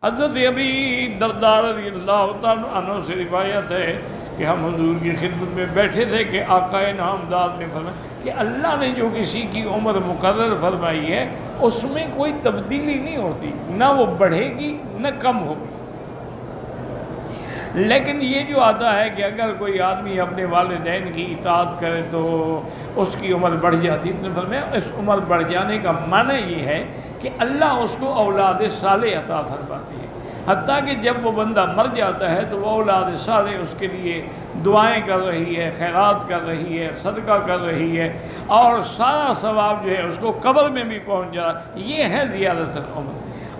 حضرت ابی دردار رضی اللہ تعالیٰ عنہ سے روایت ہے کہ ہم حضور کی خدمت میں بیٹھے تھے کہ آقا نامدار نے فرمایا کہ اللہ نے جو کسی کی عمر مقرر فرمائی ہے اس میں کوئی تبدیلی نہیں ہوتی، نہ وہ بڑھے گی نہ کم ہوگی۔ لیکن یہ جو آتا ہے کہ اگر کوئی آدمی اپنے والدین کی اطاعت کرے تو اس کی عمر بڑھ جاتی ہے، تو فرمایا اس عمر بڑھ جانے کا معنی یہ ہے کہ اللہ اس کو اولاد صالح عطا فرماتی ہے، حتیٰ کہ جب وہ بندہ مر جاتا ہے تو وہ اولاد صالح اس کے لیے دعائیں کر رہی ہے، خیرات کر رہی ہے، صدقہ کر رہی ہے، اور سارا ثواب جو ہے اس کو قبر میں بھی پہنچ جا رہا ہے۔ یہ ہے زیادت العمر۔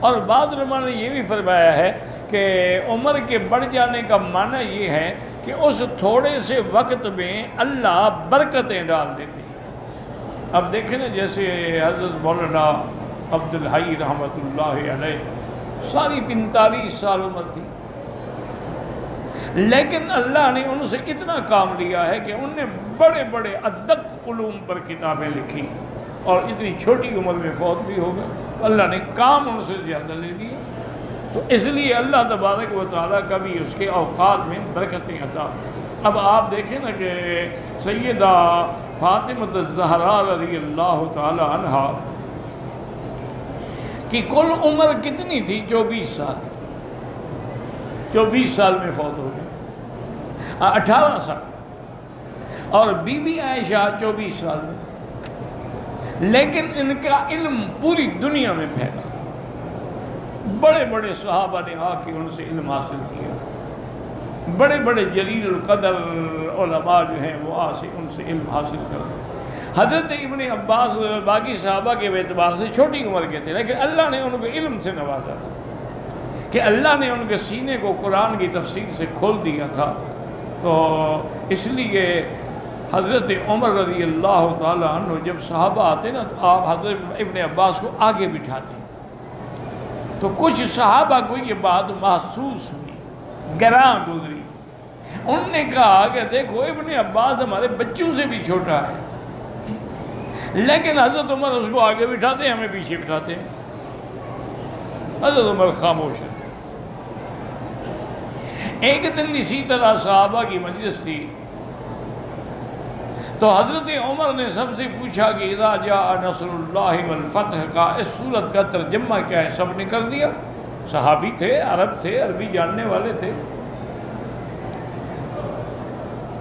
اور بعض علماء نے یہ بھی فرمایا ہے کہ عمر کے بڑھ جانے کا معنی یہ ہے کہ اس تھوڑے سے وقت میں اللہ برکتیں ڈال دیتے ہیں۔ اب دیکھیں نا، جیسے حضرت مولانا عبدالحی رحمۃ اللہ علیہ ساری 45 سال عمر تھی، لیکن اللہ نے ان سے اتنا کام لیا ہے کہ انہوں نے بڑے بڑے ادق علوم پر کتابیں لکھی، اور اتنی چھوٹی عمر میں فوت بھی ہو گئے، تو اللہ نے کام ان سے زیادہ لے لیا۔ تو اس لیے اللہ تبارک و تعالیٰ کبھی اس کے اوقات میں برکتیں عطا۔ اب آپ دیکھیں نا کہ سیدہ فاطمہ الزہراء رضی اللہ تعالی عنہا کی کل عمر کتنی تھی؟ 24 سال۔ 24 سال میں فوت ہو گئی، 18 سال، اور بی بی عائشہ 24 سال میں، لیکن ان کا علم پوری دنیا میں پھیلا، بڑے بڑے صحابہ نے آ کے ان سے علم حاصل کیا، بڑے بڑے جلیل القدر علماء جو ہیں وہ آ سے ان سے علم حاصل کرتے۔ حضرت ابن عباس باقی صحابہ کے اعتبار سے چھوٹی عمر کے تھے، لیکن اللہ نے ان کو علم سے نوازا تھا کہ اللہ نے ان کے سینے کو قرآن کی تفسیر سے کھول دیا تھا۔ تو اس لیے حضرت عمر رضی اللہ تعالیٰ عنہ جب صحابہ آتے نا تو آپ حضرت ابن عباس کو آگے بٹھاتے، تو کچھ صحابہ کو یہ بات محسوس ہوئی، گراں گزری۔ انہوں نے کہا کہ دیکھو ابن عباس ہمارے بچوں سے بھی چھوٹا ہے، لیکن حضرت عمر اس کو آگے بٹھاتے ہیں، ہمیں پیچھے بٹھاتے ہیں۔ حضرت عمر خاموش ہے۔ ایک دن اسی طرح صحابہ کی مجلس تھی، تو حضرت عمر نے سب سے پوچھا کہ اذا جاء نصر اللہ والفتح کا اس صورت کا ترجمہ کیا ہے؟ سب نے کر دیا، صحابی تھے، عرب تھے، عربی جاننے والے تھے۔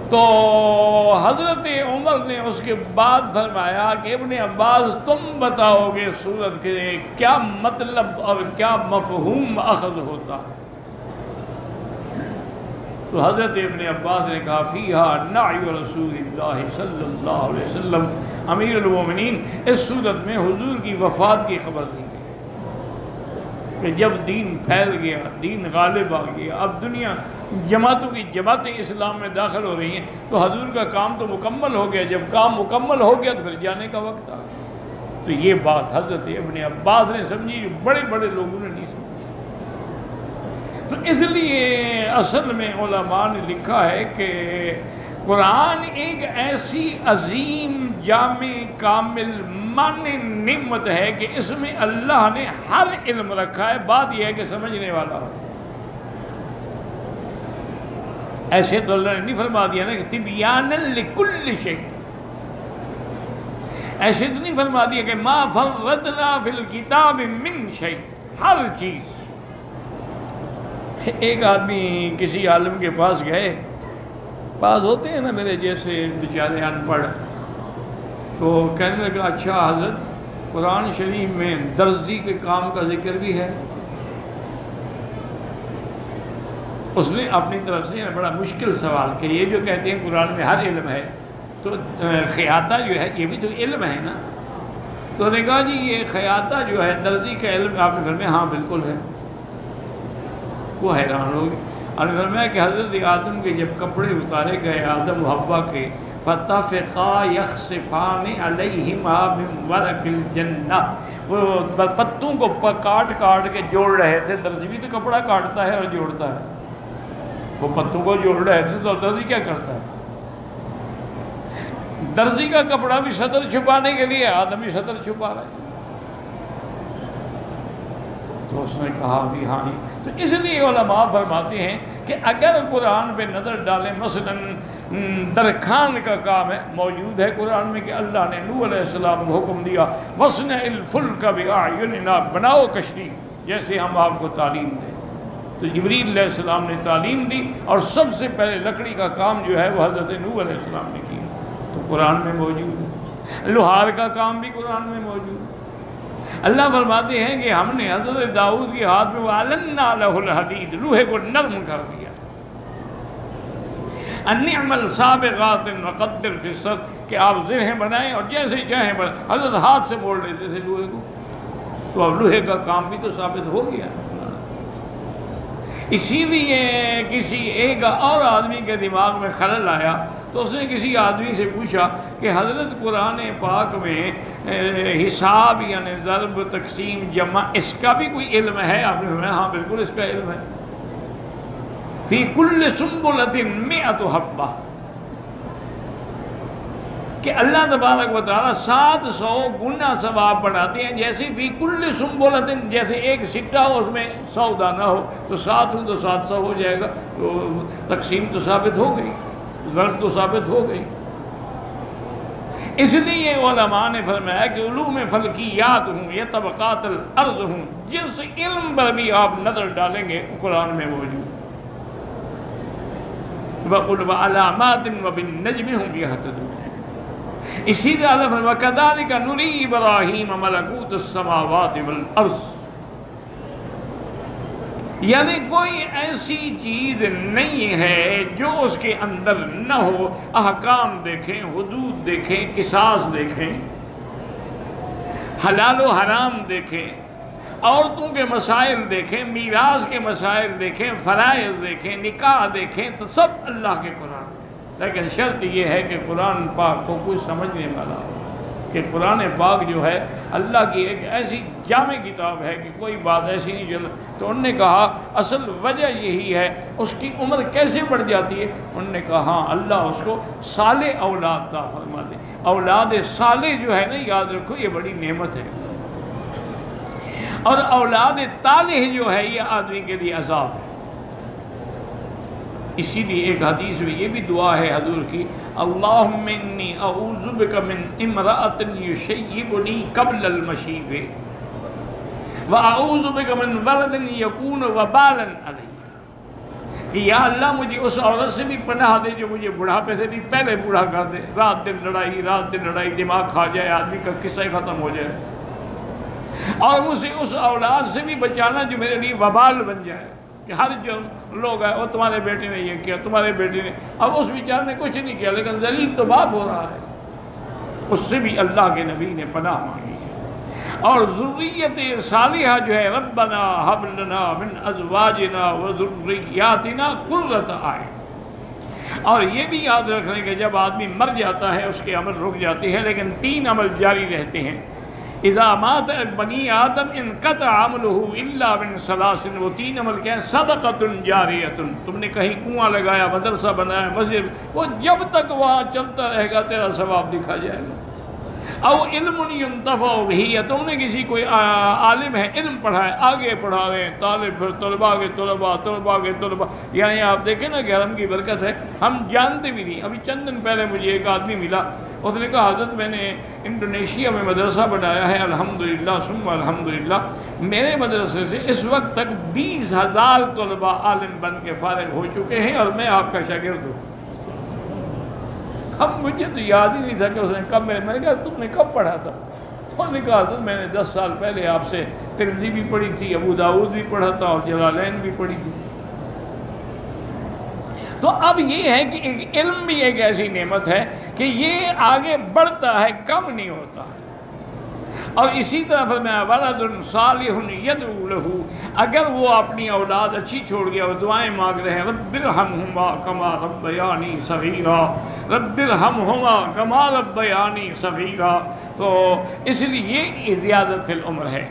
تو حضرت عمر نے اس کے بعد فرمایا کہ ابن عباس تم بتاؤ گے سورت کے کیا مطلب اور کیا مفہوم اخذ ہوتا ہے؟ تو حضرت ابن عباس نے کہا فیہا نعی رسول اللہ صلی اللہ علیہ وسلم، امیر المومنین، اس صورت میں حضور کی وفات کی خبر دی گئی کہ جب دین پھیل گیا، دین غالب آ گیا، اب دنیا جماعتوں کی جماعتیں اسلام میں داخل ہو رہی ہیں، تو حضور کا کام تو مکمل ہو گیا، جب کام مکمل ہو گیا تو پھر جانے کا وقت آ گیا۔ تو یہ بات حضرت ابن عباس نے سمجھی، جو بڑے بڑے لوگوں نے نہیں سمجھی۔ تو اس لیے اصل میں علماء نے لکھا ہے کہ قرآن ایک ایسی عظیم جامع کامل معنی نعمت ہے کہ اس میں اللہ نے ہر علم رکھا ہے، بات یہ ہے کہ سمجھنے والا ہو۔ ایسے تو اللہ نے نہیں فرما دیا نا کہ تبیانا لکل شیء، ایسے تو نہیں فرما دیا کہ ما فرطنا فی الکتاب من شیء، ہر چیز۔ ایک آدمی کسی عالم کے پاس گئے، بعض ہوتے ہیں نا میرے جیسے بیچارے ان پڑھ، تو کہنے لگا اچھا حضرت قرآن شریف میں درزی کے کام کا ذکر بھی ہے؟ اس نے اپنی طرف سے بڑا مشکل سوال کہ یہ جو کہتے ہیں قرآن میں ہر علم ہے، تو خیاطہ جو ہے یہ بھی تو علم ہے نا؟ تو نے کہا جی یہ خیاطہ جو ہے درزی کا علم، آپ نے فرمایا ہاں بالکل ہے۔ وہ حیران ہو گئے، اور فرمایا کہ حضرت آدم کے جب کپڑے اتارے گئے آدم و حوا کے، فَاتَّفِقَا يَخْصِفَانِ عَلَيْهِمَا مِنْ وَرَقِ الْجَنَّةِ، وہ پتوں کو کاٹ کاٹ کے جوڑ رہے تھے۔ درزی بھی تو کپڑا کاٹتا ہے اور جوڑتا ہے، وہ پتوں کو جوڑ رہے تھے، تو درزی کیا کرتا ہے؟ درزی کا کپڑا بھی سطر چھپانے کے لیے، آدم بھی سطر چھپا رہے ہیں۔ تو تو اس نے کہا بھی ہاں جی. تو اس لیے علماء فرماتے ہیں کہ اگر قرآن پہ نظر ڈالیں، مثلا درخان کا کام ہے، موجود ہے قرآن میں کہ اللہ نے نوح علیہ السلام کو حکم دیا وَاصْنَعِ الْفُلْكَ بِأَعْيُنِنَا، بناؤ کشتی جیسے ہم آپ کو تعلیم دیں. تو جبریل علیہ السلام نے تعلیم دی اور سب سے پہلے لکڑی کا کام جو ہے وہ حضرت نوح علیہ السلام نے کیا. تو قرآن میں موجود ہے. لوہار کا کام بھی قرآن میں موجود ہے. اللہ فرماتے ہیں کہ ہم نے حضرت داؤد کے ہاتھ میں وَأَلَنَّا لَهُ الْحَدِيدَ، لوہے کو نرم کر دیا. أَنِ اعْمَلْ سَابِغَاتٍ وَقَدِّرْ فِي السَّرْدِ، کہ آپ زرہیں بنائیں اور جیسے چاہیں بنائیں. حضرت ہاتھ سے موڑ لیتے تھے لوہے کو، تو اب لوہے کا کام بھی تو ثابت ہو گیا. اسی لیے کسی ایک اور آدمی کے دماغ میں خلل آیا تو اس نے کسی آدمی سے پوچھا کہ حضرت قرآن پاک میں حساب یعنی ضرب، تقسیم، جمع، اس کا بھی کوئی علم ہے؟ آپ نے فرمایا ہاں بالکل اس کا علم ہے. فی کل سنبلۃ 100 حبہ، کہ اللہ تبارک و تعالیٰ 700 گنا ثواب بڑھاتے ہیں. جیسے فی کل سنبلۃ، جیسے ایک سٹہ ہو اس میں 100 دانہ ہو تو 7 ہوں تو 700 ہو جائے گا. تو تقسیم تو ثابت ہو گئی، ضرب تو ثابت ہو گئی. اس لیے علماء نے فرمایا کہ علوم فلکیات ہوں یا طبقات الارض ہوں، جس علم پر بھی آپ نظر ڈالیں گے قرآن میں موجود. وَقُلْ وَعَلَامَاتٍ وَبِالنَّجْمِ هُمْ يَهْتَدُونَ. اسی طرح اللہ فرمایا وَكَذَلِكَ نُرِي إِبْرَاهِيمَ مَلَكُوتَ السَّمَاوَاتِ وَالْأَرْضِ، یعنی کوئی ایسی چیز نہیں ہے جو اس کے اندر نہ ہو. احکام دیکھیں، حدود دیکھیں، قصاص دیکھیں، حلال و حرام دیکھیں، عورتوں کے مسائل دیکھیں، میراث کے مسائل دیکھیں، فرائض دیکھیں، نکاح دیکھیں، تو سب اللہ کے قرآن. لیکن شرط یہ ہے کہ قرآن پاک کو کوئی سمجھنے والا ہو، کہ قرآن پاک جو ہے اللہ کی ایک ایسی جامع کتاب ہے کہ کوئی بات ایسی نہیں چل. تو انہوں نے کہا اصل وجہ یہی ہے. اس کی عمر کیسے بڑھ جاتی ہے؟ انہوں نے کہا ہاں اللہ اس کو صالح اولاد عطا فرما دے. اولاد صالح جو ہے نا، یاد رکھو یہ بڑی نعمت ہے. اور اولاد طالح جو ہے یہ آدمی کے لیے عذاب ہے. اسی لیے ایک حدیث میں یہ بھی دعا ہے حضور کی، اللہم انی اعوذ بک من امرأۃ یشیبنی قبل المشیب واعوذ بک من ولد یکون وبالا علی، کہ یا اللہ مجھے اس عورت سے بھی پناہ دے جو مجھے بڑھاپے سے بھی پہلے بوڑھا کر دے. رات دن لڑائی، رات دن لڑائی، دماغ کھا جائے، آدمی کا قصہ ختم ہو جائے. اور مجھے اس اولاد سے بھی بچانا جو میرے لیے وبال بن جائے، کہ ہر جو لوگ ہیں وہ تمہارے بیٹے نے یہ کیا، تمہارے بیٹے نے. اب اس بیچارے نے کچھ نہیں کیا لیکن ذلیل تو باپ ہو رہا ہے. اس سے بھی اللہ کے نبی نے پناہ مانگی ہے. اور ذریت صالحہ جو ہے، ربنا ہب لنا من ازواجنا وذریاتنا قرۃ اعین. اور یہ بھی یاد رکھنے کہ جب آدمی مر جاتا ہے اس کے عمل رک جاتے ہیں، لیکن 3 عمل جاری رہتے ہیں. اذا مات بنی آدم انقطع عملہ الا من 3. وہ 3 عمل کیا ہیں؟ صدقۃ جاریۃ، تم نے کہیں کنواں لگایا، مدرسہ بنایا، مسجد، وہ جب تک وہاں چلتا رہے گا تیرا ثواب دکھا جائے گا. او علم ينتفع به، یا تم نے کسی کوئی عالم ہے علم پڑھائے، آگے پڑھا رہے ہیں، طالب پھر طلباء کے طلباء، طلباء کے طلباء. یعنی آپ دیکھیں نا کہ حرم کی برکت ہے، ہم جانتے بھی نہیں. ابھی چند دن پہلے مجھے ایک آدمی ملا، اس نے کہا حضرت میں نے انڈونیشیا میں مدرسہ بنایا ہے، الحمدللہ ثم الحمدللہ. میرے مدرسے سے اس وقت تک 20,000 طلباء عالم بن کے فارغ ہو چکے ہیں اور میں آپ کا شاگرد ہوں. اب مجھے تو یاد ہی نہیں تھا کہ اس نے کب، میں نے کہا تم نے کب پڑھا تھا؟ انہوں نے کہا حضرت میں نے 10 سال پہلے آپ سے ترمذی بھی پڑھی تھی، ابو داؤد بھی پڑھا تھا اور جلالین بھی پڑھی تھی. تو اب یہ ہے کہ علم بھی ایک ایسی نعمت ہے کہ یہ آگے بڑھتا ہے، کم نہیں ہوتا. اور اسی طرح فرمایا ولد صالح یدعو لہ، اگر وہ اپنی اولاد اچھی چھوڑ گیا، وہ دعائیں مانگ رہے ہیں رب ارحمہما کما ربیانی صغیرا، رب ارحمہما کما ربیانی صغیرا. تو اس لیے یہ زیادت فی العمر ہے.